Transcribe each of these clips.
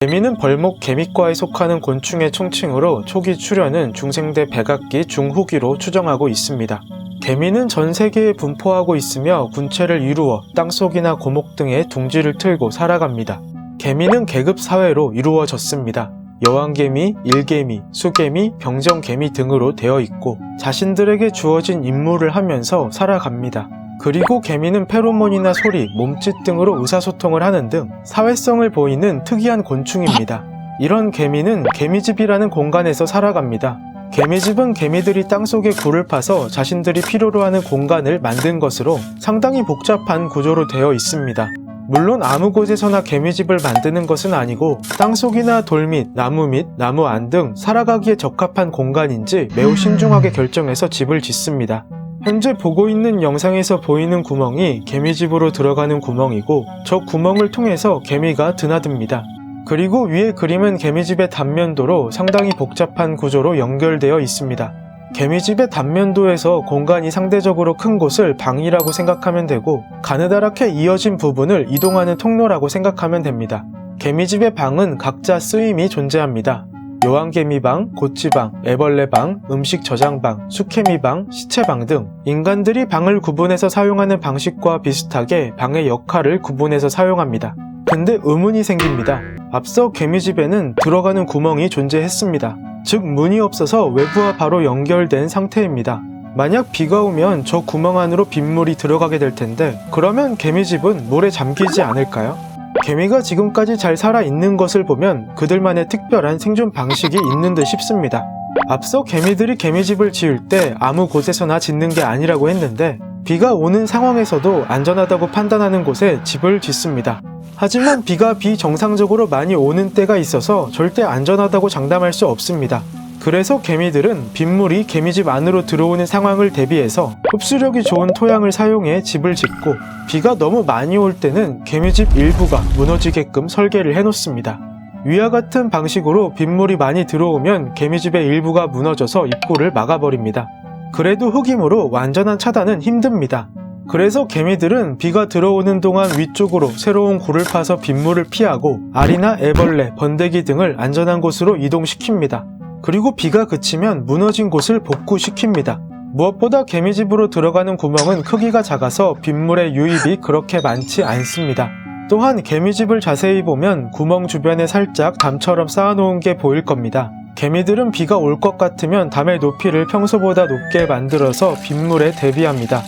개미는 벌목 개미과에 속하는 곤충의 총칭으로 초기 출현은 중생대 백악기 중후기로 추정하고 있습니다. 개미는 전 세계에 분포하고 있으며 군체를 이루어 땅속이나 고목 등에 둥지를 틀고 살아갑니다. 개미는 계급 사회로 이루어졌습니다. 여왕개미, 일개미, 수개미, 병정개미 등으로 되어 있고 자신들에게 주어진 임무를 하면서 살아갑니다. 그리고 개미는 페로몬이나 소리, 몸짓 등으로 의사소통을 하는 등 사회성을 보이는 특이한 곤충입니다. 이런 개미는 개미집이라는 공간에서 살아갑니다. 개미집은 개미들이 땅속에 굴을 파서 자신들이 필요로 하는 공간을 만든 것으로 상당히 복잡한 구조로 되어 있습니다. 물론 아무 곳에서나 개미집을 만드는 것은 아니고 땅속이나 돌밑, 나무 밑, 나무 안 등 살아가기에 적합한 공간인지 매우 신중하게 결정해서 집을 짓습니다. 현재 보고 있는 영상에서 보이는 구멍이 개미집으로 들어가는 구멍이고 저 구멍을 통해서 개미가 드나듭니다. 그리고 위에 그림은 개미집의 단면도로 상당히 복잡한 구조로 연결되어 있습니다. 개미집의 단면도에서 공간이 상대적으로 큰 곳을 방이라고 생각하면 되고 가느다랗게 이어진 부분을 이동하는 통로라고 생각하면 됩니다. 개미집의 방은 각자 쓰임이 존재합니다. 여왕개미방, 고치방, 애벌레방, 음식 저장방, 수케미방, 시체방 등 인간들이 방을 구분해서 사용하는 방식과 비슷하게 방의 역할을 구분해서 사용합니다. 근데 의문이 생깁니다. 앞서 개미집에는 들어가는 구멍이 존재했습니다. 즉 문이 없어서 외부와 바로 연결된 상태입니다. 만약 비가 오면 저 구멍 안으로 빗물이 들어가게 될 텐데 그러면 개미집은 물에 잠기지 않을까요? 개미가 지금까지 잘 살아있는 것을 보면 그들만의 특별한 생존 방식이 있는 듯 싶습니다. 앞서 개미들이 개미집을 지을 때 아무 곳에서나 짓는 게 아니라고 했는데 비가 오는 상황에서도 안전하다고 판단하는 곳에 집을 짓습니다. 하지만 비가 비정상적으로 많이 오는 때가 있어서 절대 안전하다고 장담할 수 없습니다. 그래서 개미들은 빗물이 개미집 안으로 들어오는 상황을 대비해서 흡수력이 좋은 토양을 사용해 집을 짓고 비가 너무 많이 올 때는 개미집 일부가 무너지게끔 설계를 해놓습니다. 위와 같은 방식으로 빗물이 많이 들어오면 개미집의 일부가 무너져서 입구를 막아버립니다. 그래도 흙이므로 완전한 차단은 힘듭니다. 그래서 개미들은 비가 들어오는 동안 위쪽으로 새로운 굴을 파서 빗물을 피하고 알이나 애벌레, 번데기 등을 안전한 곳으로 이동시킵니다. 그리고 비가 그치면 무너진 곳을 복구시킵니다. 무엇보다 개미집으로 들어가는 구멍은 크기가 작아서 빗물의 유입이 그렇게 많지 않습니다. 또한 개미집을 자세히 보면 구멍 주변에 살짝 담처럼 쌓아놓은 게 보일 겁니다. 개미들은 비가 올 것 같으면 담의 높이를 평소보다 높게 만들어서 빗물에 대비합니다.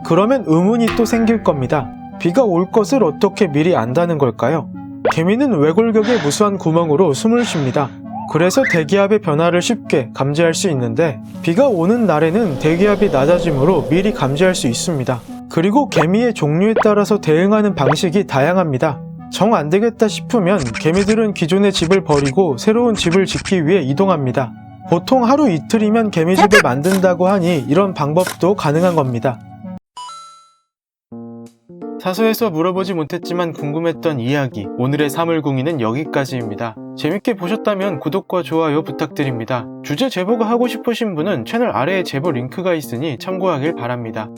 그러면 의문이 또 생길 겁니다. 비가 올 것을 어떻게 미리 안다는 걸까요? 개미는 외골격의 무수한 구멍으로 숨을 쉽니다. 그래서 대기압의 변화를 쉽게 감지할 수 있는데 비가 오는 날에는 대기압이 낮아지므로 미리 감지할 수 있습니다. 그리고 개미의 종류에 따라서 대응하는 방식이 다양합니다. 정 안되겠다 싶으면 개미들은 기존의 집을 버리고 새로운 집을 짓기 위해 이동합니다. 보통 하루 이틀이면 개미집을 만든다고 하니 이런 방법도 가능한 겁니다. 사서에서 물어보지 못했지만 궁금했던 이야기, 오늘의 사물궁이는 여기까지입니다. 재밌게 보셨다면 구독과 좋아요 부탁드립니다. 주제 제보가 하고 싶으신 분은 채널 아래에 제보 링크가 있으니 참고하길 바랍니다.